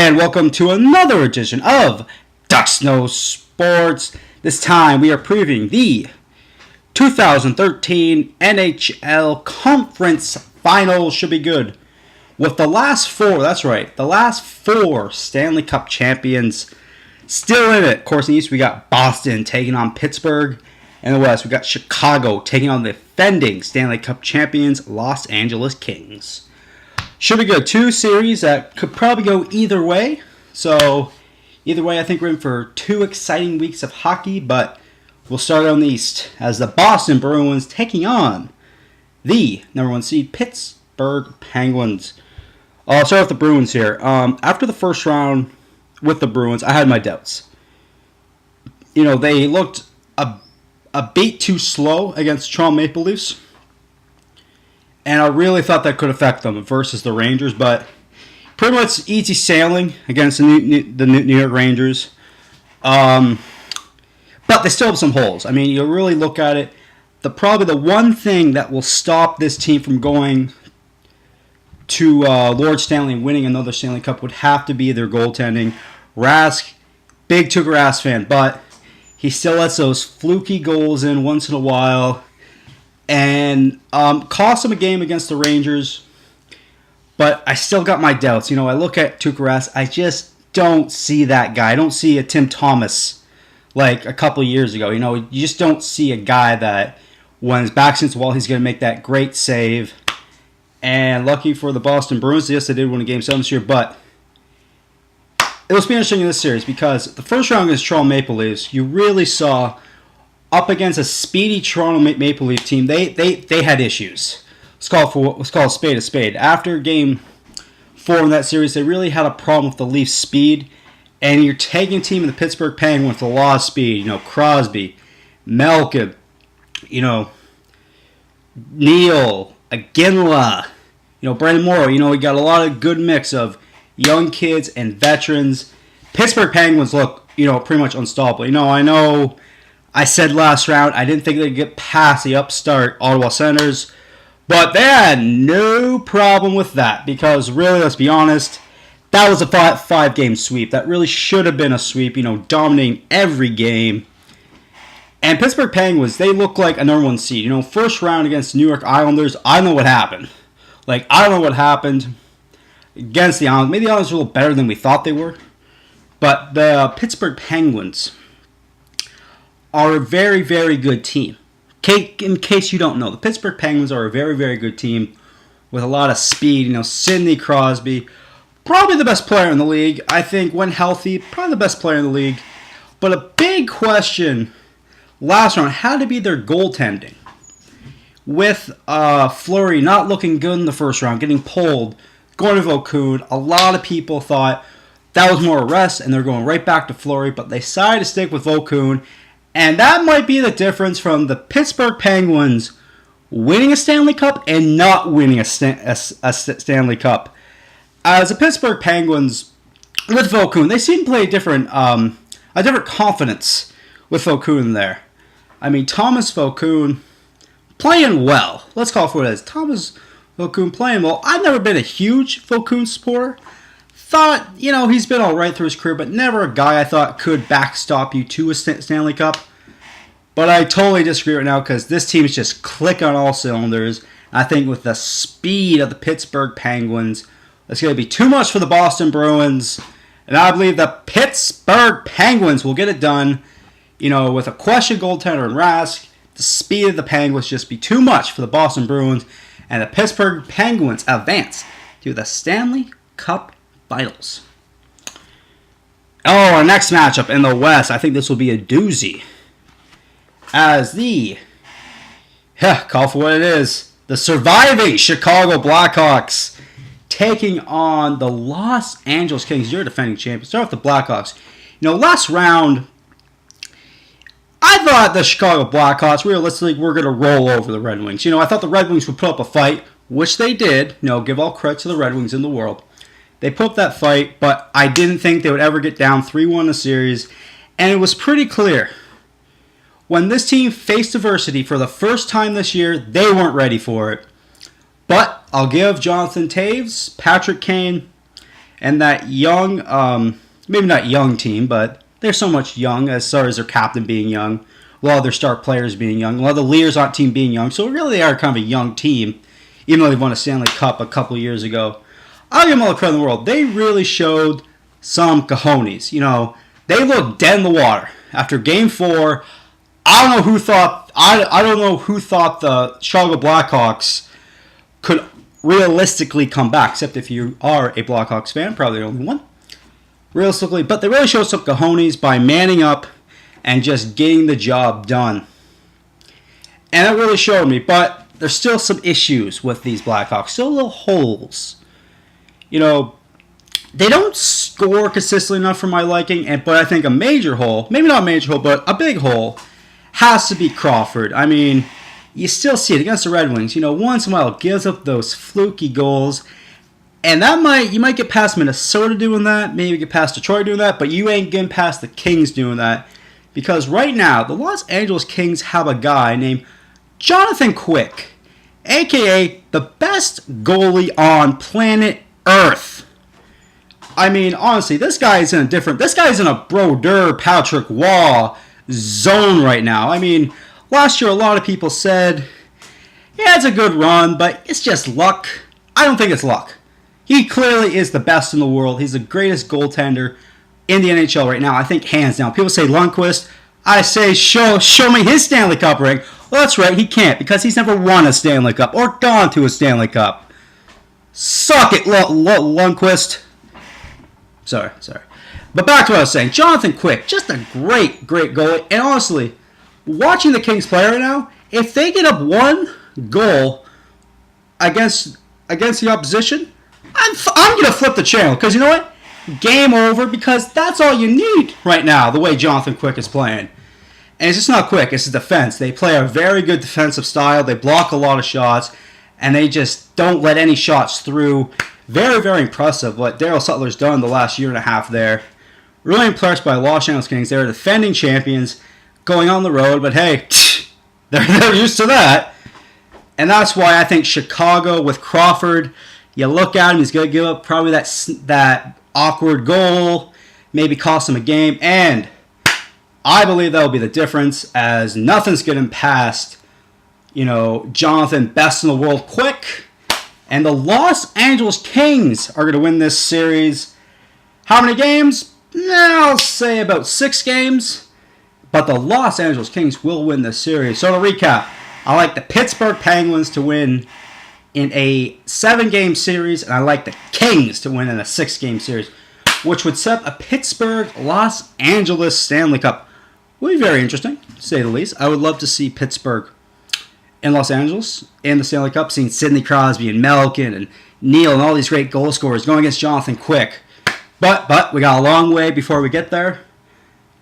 And welcome to another edition of Ducks No Sports. This time we are previewing the 2013 NHL Confernce Finals. Should be good. With the last four, that's right, the last four Stanley Cup champions still in it. Of course, in the East we got Boston taking on Pittsburgh. In the West we got Chicago taking on the defending Stanley Cup champions Los Angeles Kings. Should be good. Two series that could probably go either way. So, either way, I think we're in for two exciting weeks of hockey. But we'll start on the East as the Boston Bruins taking on the number one seed Pittsburgh Penguins. I'll start with the Bruins here. After the first round with the Bruins, I had my doubts. You know, they looked a beat too slow against Toronto Maple Leafs. And I really thought that could affect them versus the Rangers, but pretty much easy sailing against the New York Rangers. But they still have some holes. I mean, you really look at it, probably the one thing that will stop this team from going to Lord Stanley and winning another Stanley Cup would have to be their goaltending. Rask, big Tuukka Rask fan, but he still lets those fluky goals in once in a while. And cost him a game against the Rangers. But I still got my doubts. You know, I look at Tuukka Rask, I just don't see that guy. I don't see a Tim Thomas like a couple of years ago. You know, you just don't see a guy that when his back's against the wall, he's going to make that great save. And lucky for the Boston Bruins, yes, they did win a Game 7 this year. But it'll be interesting in this series because the first round against Toronto Maple Leafs, you really saw up against a speedy Toronto Maple Leaf team, they had issues. Let's call a spade a spade. After Game 4 in that series, they really had a problem with the Leafs' speed. And you're taking a team in the Pittsburgh Penguins with a lot of speed. You know, Crosby, Malkin, you know, Neal, Iginla, you know, Brandon Morrow. You know, we got a lot of good mix of young kids and veterans. Pittsburgh Penguins look, you know, pretty much unstoppable. You know, I know I said last round I didn't think they'd get past the upstart Ottawa Senators, but they had no problem with that because really, let's be honest, that was a five-game sweep. That really should have been a sweep, you know, dominating every game. And Pittsburgh Penguins, they look like a number one seed. You know, first round against New York Islanders, I know what happened. Like, I don't know what happened against the Islanders. Maybe the Islanders were a little better than we thought they were. But the Pittsburgh Penguins are a very, very good team. In case you don't know, the Pittsburgh Penguins are a very, very good team with a lot of speed. You know, Sidney Crosby, probably the best player in the league. I think when healthy, probably the best player in the league. But a big question last round had to be their goaltending. With Fleury not looking good in the first round, getting pulled, going to Vokoun, a lot of people thought that was more a rest and they're going right back to Fleury, but they decided to stick with Vokoun. And that might be the difference from the Pittsburgh Penguins winning a Stanley Cup and not winning a Stanley Cup. As the Pittsburgh Penguins, with Vokoun, they seem to play a different confidence with Vokoun there. I mean, Thomas Vokoun playing well. Let's call it for what it is. Thomas Vokoun playing well. I've never been a huge Vokoun supporter. Thought, you know, he's been all right through his career, but never a guy I thought could backstop you to a Stanley Cup. But I totally disagree right now because this team is just clicking on all cylinders. I think with the speed of the Pittsburgh Penguins, it's going to be too much for the Boston Bruins. And I believe the Pittsburgh Penguins will get it done. You know, with a question goaltender in Rask, the speed of the Penguins just be too much for the Boston Bruins. And the Pittsburgh Penguins advance to the Stanley Cup Finals. Oh, our next matchup in the West, I think this will be a doozy. As call for what it is, the surviving Chicago Blackhawks taking on the Los Angeles Kings. You're defending champions. Start with the Blackhawks. You know, last round, I thought the Chicago Blackhawks, realistically, were going to roll over the Red Wings. You know, I thought the Red Wings would put up a fight, which they did. You know, give all credit to the Red Wings in the world. They put up that fight, but I didn't think they would ever get down 3-1 in the series. And it was pretty clear. When this team faced adversity for the first time this year, they weren't ready for it. But I'll give Jonathan Taves, Patrick Kane, And that young, maybe not young team, but they're so much young as far as their captain being young, a lot of their star players being young, a lot of the leaders on the team being young. So really they are kind of a young team, even though they won a Stanley Cup a couple years ago. I'll give them all the credit in the world. They really showed some cojones. You know, they looked dead in the water. After Game 4, I don't know who thought the Chicago Blackhawks could realistically come back, except if you are a Blackhawks fan, probably the only one. Realistically, but they really showed some cojones by manning up and just getting the job done. And that really showed me, but there's still some issues with these Blackhawks, still little holes. You know, they don't score consistently enough for my liking, but I think a major hole, maybe not a major hole, but a big hole, has to be Crawford. I mean, you still see it against the Red Wings. You know, once in a while, gives up those fluky goals. And you might get past Minnesota doing that, maybe get past Detroit doing that, but you ain't getting past the Kings doing that. Because right now, the Los Angeles Kings have a guy named Jonathan Quick, a.k.a. the best goalie on planet Earth. I mean, honestly, this guy's in a Brodeur, Patrick Waugh zone right now. I mean, last year a lot of people said, yeah, it's a good run, but it's just luck. I don't think it's luck. He clearly is the best in the world. He's the greatest goaltender in the NHL right now. I think hands down. People say Lundqvist. I say show me his Stanley Cup ring. Well, that's right. He can't because he's never won a Stanley Cup or gone to a Stanley Cup. Suck it, Lundqvist. Sorry. But back to what I was saying. Jonathan Quick, just a great goalie. And honestly, watching the Kings play right now, if they get up one goal against the opposition, I'm going to flip the channel. Because you know what? Game over, because that's all you need right now, the way Jonathan Quick is playing. And it's just not Quick, it's the defense. They play a very good defensive style. They block a lot of shots, and they just don't let any shots through. Very, very impressive what Daryl Suttler's done the last year and a half there. Really impressed by Los Angeles Kings. They're defending champions, going on the road, but hey, they're used to that. And that's why I think Chicago with Crawford, you look at him, he's going to give up probably that awkward goal, maybe cost him a game, and I believe that will be the difference, as nothing's getting past, Jonathan, best in the world, Quick. And the Los Angeles Kings are going to win this series. How many games? I'll say about 6 games. But the Los Angeles Kings will win this series. So to recap, I like the Pittsburgh Penguins to win in a 7-game series, and I like the Kings to win in a 6-game series, which would set a Pittsburgh-Los Angeles Stanley Cup. Would be very interesting, to say the least. I would love to see Pittsburgh in Los Angeles in the Stanley Cup, seeing Sidney Crosby and Malkin and Neal and all these great goal scorers going against Jonathan Quick. But we got a long way before we get there.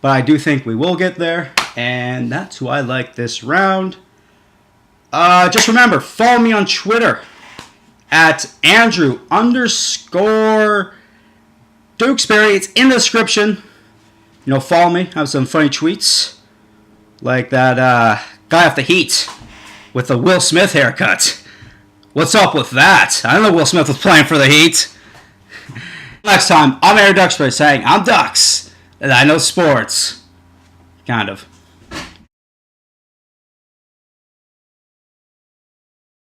But I do think we will get there, and that's who I like this round. Just remember, follow me on Twitter at Andrew_Dukesbury. It's in the description. Follow me. I have some funny tweets, like that guy off the Heat with the Will Smith haircut. What's up with that? I don't know Will Smith was playing for the Heat. Next time, I'm Andrew Duxbury saying I'm Dux, and I know sports. Kind of.